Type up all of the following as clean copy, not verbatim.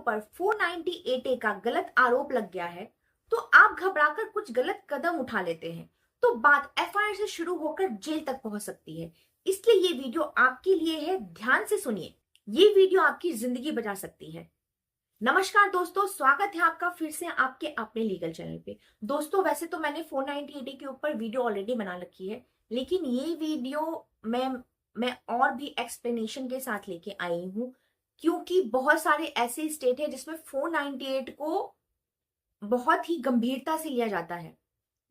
ऊपर 498A का गलत आरोप लग गया है तो आप घबराकर कुछ गलत कदम उठा लेते हैं तो बात एफआईआर से शुरू होकर जेल तक पहुंच सकती है। इसलिए ये वीडियो आपके लिए है, ध्यान से सुनिए। ये वीडियो आपकी जिंदगी बचा सकती है। नमस्कार दोस्तों, स्वागत है आपका फिर से आपके अपने लीगल चैनल पे। दोस्तों वैसे तो मैंने 498A के ऊपर वीडियो ऑलरेडी बना रखी है, लेकिन ये वीडियो मैं और भी एक्सप्लेनेशन के साथ लेके आई हूँ, क्योंकि बहुत सारे ऐसे स्टेट है जिसमें 498 को बहुत ही गंभीरता से लिया जाता है।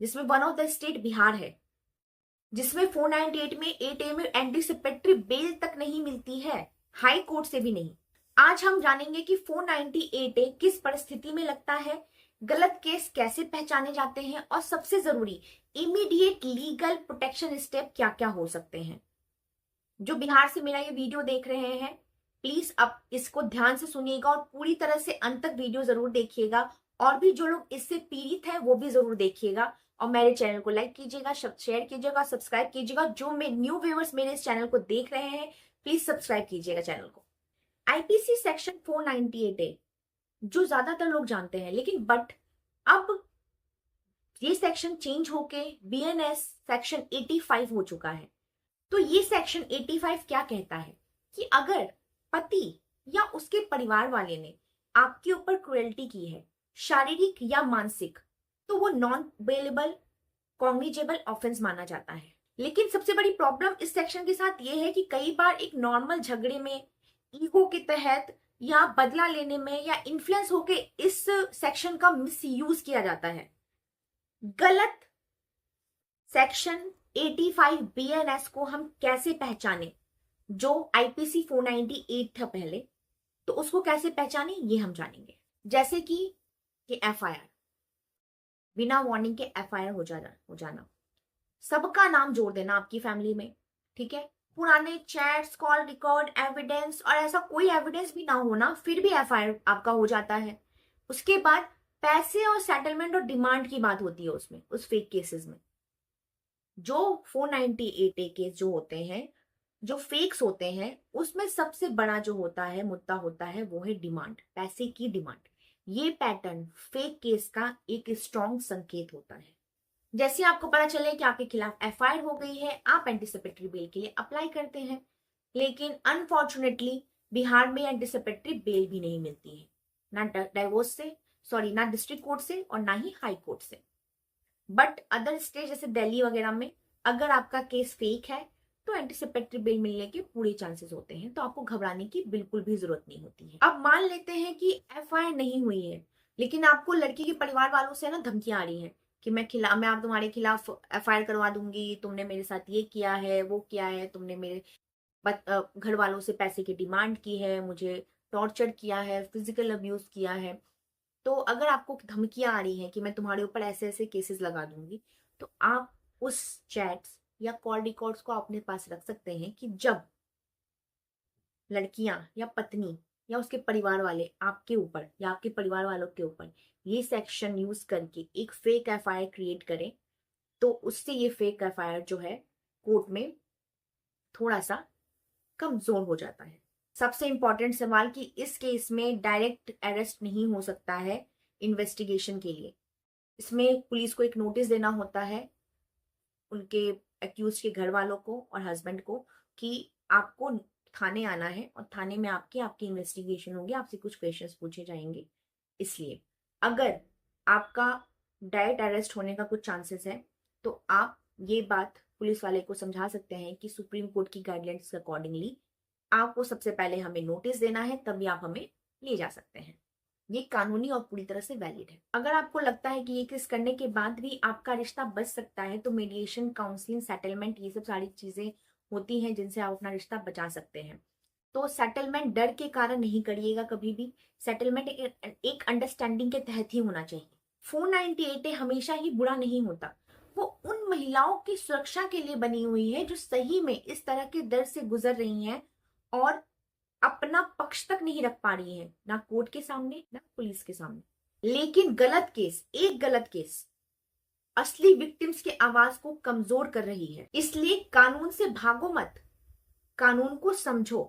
जिसमें one of the state Bihar है, जिसमें 498 में 8A में एंटीसिपेटरी बेल तक नहीं मिलती है, हाई कोर्ट से भी नहीं। आज हम जानेंगे कि 498A किस परिस्थिति में लगता है, गलत केस कैसे पहचाने जाते हैं और सबसे जरूरी इमीडिएट लीगल प्रोटेक्शन स्टेप क्या क्या हो सकते हैं। जो बिहार से मेरा ये वीडियो देख रहे हैं, प्लीज अब इसको ध्यान से सुनिएगा और पूरी तरह से अंत तक वीडियो जरूर देखिएगा। और भी जो लोग इससे पीड़ित हैं वो भी जरूर देखिएगा और मेरे चैनल को लाइक कीजिएगा, शेयर कीजिएगा, सब्सक्राइब कीजिएगा। जो न्यू व्यूअर्स मेरे इस चैनल को देख रहे हैं, प्लीज सब्सक्राइब कीजिएगा चैनल को। आईपीसी सेक्शन 498A जो ज्यादातर लोग जानते हैं, लेकिन बट अब ये सेक्शन चेंज होके बीएनएस सेक्शन 85 हो चुका है। तो ये सेक्शन 85 क्या कहता है कि अगर पति या उसके परिवार वाले ने आपके ऊपर क्रुएल्टी की है, शारीरिक या मानसिक, तो वो नॉन बेलेबल कॉग्निजेबल ऑफेंस माना जाता है। लेकिन सबसे बड़ी प्रॉब्लम इस सेक्शन के साथ ये है कि कई बार एक नॉर्मल झगड़े में, ईगो के तहत या बदला लेने में या इन्फ्लुएंस होके इस सेक्शन का मिसयूज किया जाता है। गलत सेक्शन 85 बीएनएस को हम कैसे पहचाने, जो आईपीसी 498 था पहले, तो उसको कैसे पहचाने ये हम जानेंगे। जैसे कि एफआईआर, बिना वार्निंग के एफआईआर हो जाना, सबका नाम जोड़ देना आपकी फैमिली में, ठीक है, पुराने चैट्स, कॉल रिकॉर्ड, एविडेंस, और ऐसा कोई एविडेंस भी ना होना फिर भी एफआईआर आपका हो जाता है। उसके बाद पैसे और सेटलमेंट और डिमांड की बात होती है उसमें, उस फेक केसेस में। जो 498A केस जो होते हैं, जो फेक्स होते हैं, उसमें सबसे बड़ा जो होता है, मुद्दा होता है, वो है डिमांड, पैसे की डिमांड। ये पैटर्न फेक केस का एक स्ट्रॉन्ग संकेत होता है। जैसे आपको पता चले कि आपके खिलाफ एफआईआर हो गई है, आप एंटीसिपेटरी बेल के लिए अप्लाई करते हैं, लेकिन अनफॉर्चुनेटली बिहार में एंटीसिपेटरी बेल भी नहीं मिलती है, ना डिस्ट्रिक्ट कोर्ट से और ना ही हाई कोर्ट से। बट अदर स्टेट जैसे दिल्ली वगैरह में अगर आपका केस फेक है तो एंटीसिपेटरी बेल मिलने के पूरे चांसेस होते हैं, तो आपको घबराने की बिल्कुल भी जरूरत नहीं होती है। अब मान लेते हैं कि एफआईआर नहीं हुई है, लेकिन आपको लड़की के परिवार वालों से ना धमकियां आ रही हैं कि मैं आप तुम्हारे खिलाफ एफआईआर करवा दूंगी, तुमने मेरे साथ ये किया है, वो किया है, तुमने मेरे घर वालों से पैसे की डिमांड की है, मुझे टॉर्चर किया है, फिजिकल अब्यूज किया है। तो अगर आपको धमकियां आ रही हैं कि मैं तुम्हारे ऊपर ऐसे ऐसे केसेस लगा दूंगी, तो आप उस चैट्स या कॉल रिकॉर्ड्स को अपने पास रख सकते हैं कि जब लड़कियां या पत्नी या उसके परिवार वाले आपके ऊपर या आपके परिवार वालों के ऊपर ये सेक्शन यूज करके एक फेक एफआईआर क्रिएट करें, तो उससे ये फेक एफआईआर जो है कोर्ट में थोड़ा सा कमजोर हो जाता है। सबसे इंपॉर्टेंट सवाल कि इस केस में डायरेक्ट अरेस्ट नहीं हो सकता है इन्वेस्टिगेशन के लिए। इसमें पुलिस को एक नोटिस देना होता है उनके एक्यूज के घर वालों को और हस्बैंड को कि आपको थाने आना है और थाने में आपकी इन्वेस्टिगेशन होगी, आपसे कुछ क्वेश्चंस पूछे जाएंगे। इसलिए अगर आपका डायरेक्ट अरेस्ट होने का कुछ चांसेस है तो आप ये बात पुलिस वाले को समझा सकते हैं कि सुप्रीम कोर्ट की गाइडलाइंस के अकॉर्डिंगली आपको सबसे पहले हमें नोटिस देना है, तभी आप हमें ले जा सकते हैं। ये कानूनी और पूरी तरह से वैलिड है। अगर आपको लगता है कि ये केस करने के बाद भी आपका रिश्ता बच सकता है, तो मीडिएशन, काउंसलिंग, सेटलमेंट, ये सब सारी चीजें होती हैं जिनसे आप अपना रिश्ता बचा सकते हैं। तो सेटलमेंट डर के कारण नहीं करिएगा कभी भी। सेटलमेंट एक अंडरस्टैंडिंग के तहत ही होना चाहिए। 498A हमेशा ही बुरा नहीं होता, वो उन महिलाओं की सुरक्षा के लिए बनी हुई है जो सही में इस तरह के दर्द से गुजर रही हैं और अपना पक्ष तक नहीं रख पा रही है, ना कोर्ट के सामने ना पुलिस के सामने। लेकिन एक गलत केस असली विक्टिम्स की आवाज को कमजोर कर रही है। इसलिए कानून से भागो मत, कानून को समझो,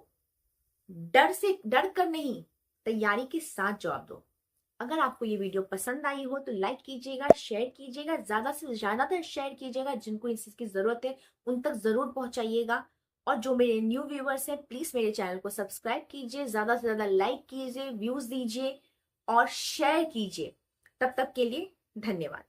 डर कर नहीं, तैयारी के साथ जवाब दो। अगर आपको ये वीडियो पसंद आई हो तो लाइक कीजिएगा, शेयर कीजिएगा, ज्यादा से ज्यादातर शेयर कीजिएगा। जिनको इस चीज की जरूरत है उन तक जरूर पहुंचाइएगा। और जो मेरे न्यू व्यूवर्स हैं प्लीज मेरे चैनल को सब्सक्राइब कीजिए, ज्यादा से ज्यादा लाइक कीजिए, व्यूज दीजिए और शेयर कीजिए। तब तक के लिए धन्यवाद।